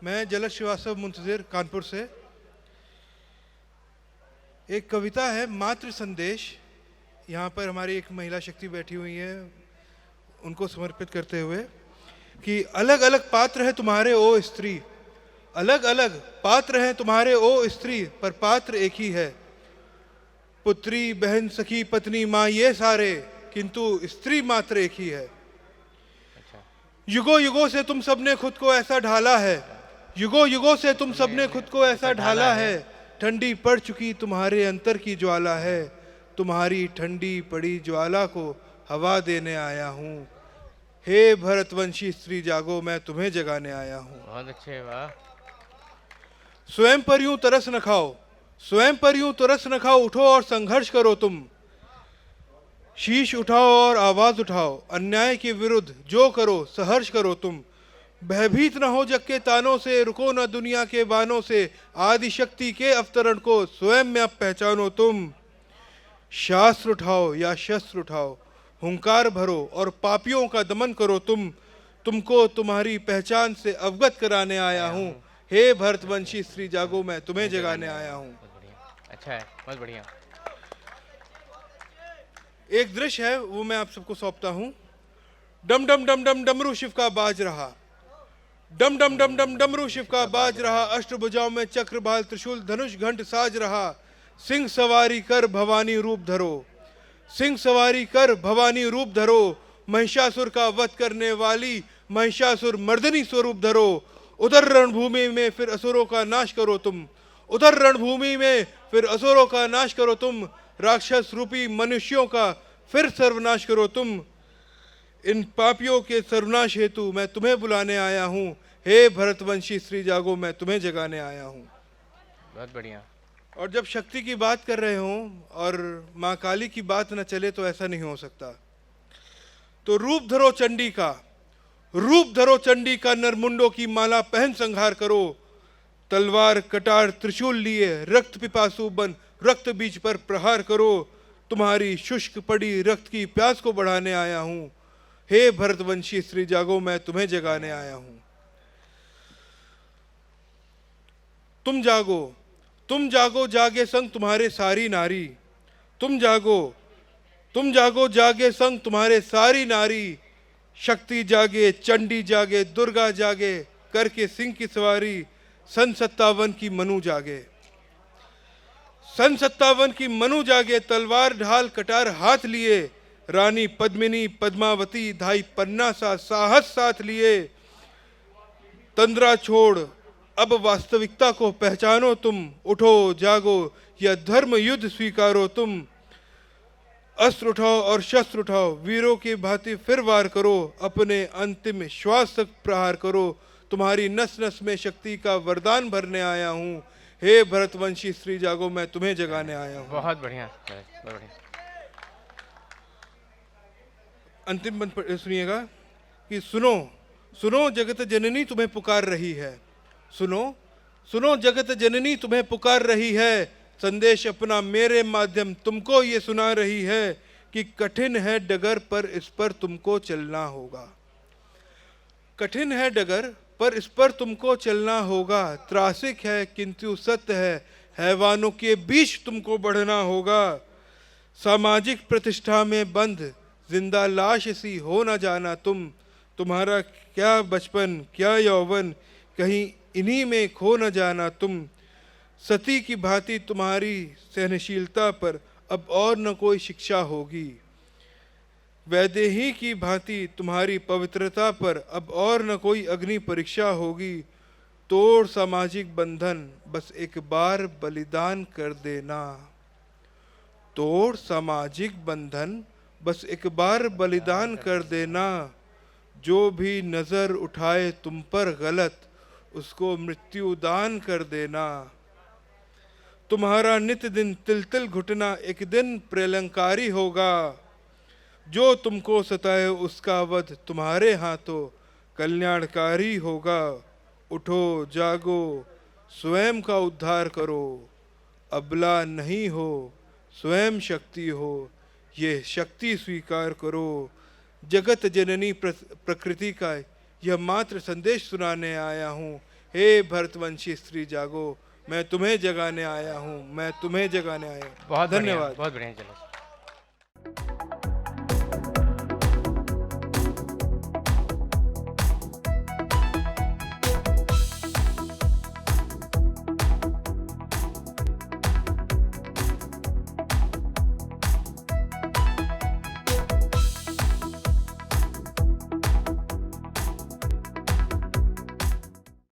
मैं जलज श्रीवास्तव मुंतजिर कानपुर से। एक कविता है मातृ संदेश। यहाँ पर हमारी एक महिला शक्ति बैठी हुई है, उनको समर्पित करते हुए कि अलग अलग पात्र है तुम्हारे ओ स्त्री, अलग अलग पात्र हैं तुम्हारे ओ स्त्री, पर पात्र एक ही है। पुत्री बहन सखी पत्नी माँ ये सारे, किंतु स्त्री मात्र एक ही है। युगों युगों से तुम सबने खुद को ऐसा ढाला है, युगों युगों से तुम सबने खुद को ऐसा ढाला है। ठंडी पड़ चुकी तुम्हारे अंतर की ज्वाला है, तुम्हारी ठंडी पड़ी ज्वाला को हवा देने आया हूँ। हे भरतवंशी स्त्री जागो, मैं तुम्हें जगाने आया हूँ। बहुत अच्छे, वाह। स्वयं पर यूं तरस न खाओ, स्वयं पर यूं तरस न खाओ, उठो और संघर्ष करो तुम। शीश उठाओ और आवाज उठाओ, अन्याय के विरुद्ध जो करो सहर्ष करो तुम। भयभीत न हो जग के तानों से, रुको न दुनिया के बानों से, आदि शक्ति के अवतरण को स्वयं में अब पहचानो तुम। शास्त्र उठाओ या शस्त्र उठाओ, हुंकार भरो और पापियों का दमन करो तुम। तुमको तुम्हारी पहचान से अवगत कराने आया हूँ। हे भरतवंशी स्त्री जागो, मैं तुम्हें जगाने आया हूँ। अच्छा है, बहुत बढ़िया। एक दृश्य है वो मैं आप सबको सौंपता हूँ। डम डम डम डम डमरू शिव का बाज रहा, डम डम डम डम डमरू शिव का बाज रहा। अष्टभुजाओं में चक्र भाल त्रिशूल धनुष घंट साज रहा। सिंह सवारी कर भवानी रूप धरो, सिंह सवारी कर भवानी रूप धरो। महिषासुर का वध करने वाली महिषासुर मर्दनी स्वरूप धरो। उधर रणभूमि में फिर असुरों का नाश करो तुम, उधर रणभूमि में फिर असुरों का नाश करो तुम। राक्षस रूपी मनुष्यों का फिर सर्वनाश करो तुम। इन पापियों के सर्वनाश हेतु मैं तुम्हें बुलाने आया हूँ। हे भरतवंशी स्त्री जागो, मैं तुम्हें जगाने आया हूँ। बहुत बढ़िया। और जब शक्ति की बात कर रहे हों और माँ काली की बात न चले तो ऐसा नहीं हो सकता। तो रूप धरो चंडी का, रूप धरो चंडी का, नरमुंडों की माला पहन संहार करो। तलवार कटार त्रिशूल लिए रक्त पिपासु बन रक्त बीज पर प्रहार करो। तुम्हारी शुष्क पड़ी रक्त की प्यास को बढ़ाने आया हूँ। हे भरतवंशी स्त्री जागो, मैं तुम्हें जगाने आया हूँ। तुम जागो, तुम जागो जागे संग तुम्हारे सारी नारी, तुम जागो, तुम जागो जागे संग तुम्हारे सारी नारी। शक्ति जागे, चंडी जागे, दुर्गा जागे, करके सिंह की सवारी। सन 57 की मनु जागे, सन 57 की मनु जागे, तलवार ढाल कटार हाथ लिए। रानी पद्मिनी पद्मावती धाई पन्ना सा साहस साथ लिए। तंद्रा छोड़ अब वास्तविकता को पहचानो तुम। उठो जागो यह धर्म युद्ध स्वीकारो तुम। अस्त्र उठाओ और शस्त्र उठाओ, वीरों की भांति फिर वार करो। अपने अंतिम श्वास तक प्रहार करो। तुम्हारी नस नस में शक्ति का वरदान भरने आया हूँ। हे भरतवंशी स्त्री जागो, मैं तुम्हें जगाने आया हूँ। बहुत बढ़िया, बहुत बढ़िया। अंतिम बंद सुनिएगा कि सुनो, सुनो जगत जननी तुम्हें पुकार रही है। सुनो, सुनो जगत जननी तुम्हें पुकार रही है। संदेश अपना मेरे माध्यम तुमको ये सुना रही है कि कठिन है डगर पर इस पर तुमको चलना होगा। कठिन है डगर पर इस पर तुमको चलना होगा। त्रासिक है किंतु सत्य है, हैवानों के बीच तुमको बढ़ना होगा। सामाजिक प्रतिष्ठा में बंद जिंदा लाश सी हो न जाना तुम। तुम्हारा क्या बचपन क्या यौवन, कहीं इन्हीं में खो न जाना तुम। सती की भांति तुम्हारी सहनशीलता पर अब और न कोई शिक्षा होगी। वैदेही की भांति तुम्हारी पवित्रता पर अब और न कोई अग्नि परीक्षा होगी। तोड़ सामाजिक बंधन बस एक बार बलिदान कर देना। तोड़ सामाजिक बंधन बस एक बार बलिदान कर देना। जो भी नजर उठाए तुम पर गलत, उसको मृत्यु दान कर देना। तुम्हारा नित दिन तिल तिल घुटना एक दिन प्रलंकारी होगा। जो तुमको सताए उसका वध तुम्हारे हाथों कल्याणकारी होगा। उठो जागो स्वयं का उद्धार करो, अबला नहीं हो स्वयं शक्ति हो, ये शक्ति स्वीकार करो। जगत जननी प्रकृति का यह मात्र संदेश सुनाने आया हूँ। हे भरतवंशी स्त्री जागो, मैं तुम्हें जगाने आया हूँ, मैं तुम्हें जगाने आया हूँ। बहुत बढ़िया, धन्यवाद। बहुत बढ़िया चलो।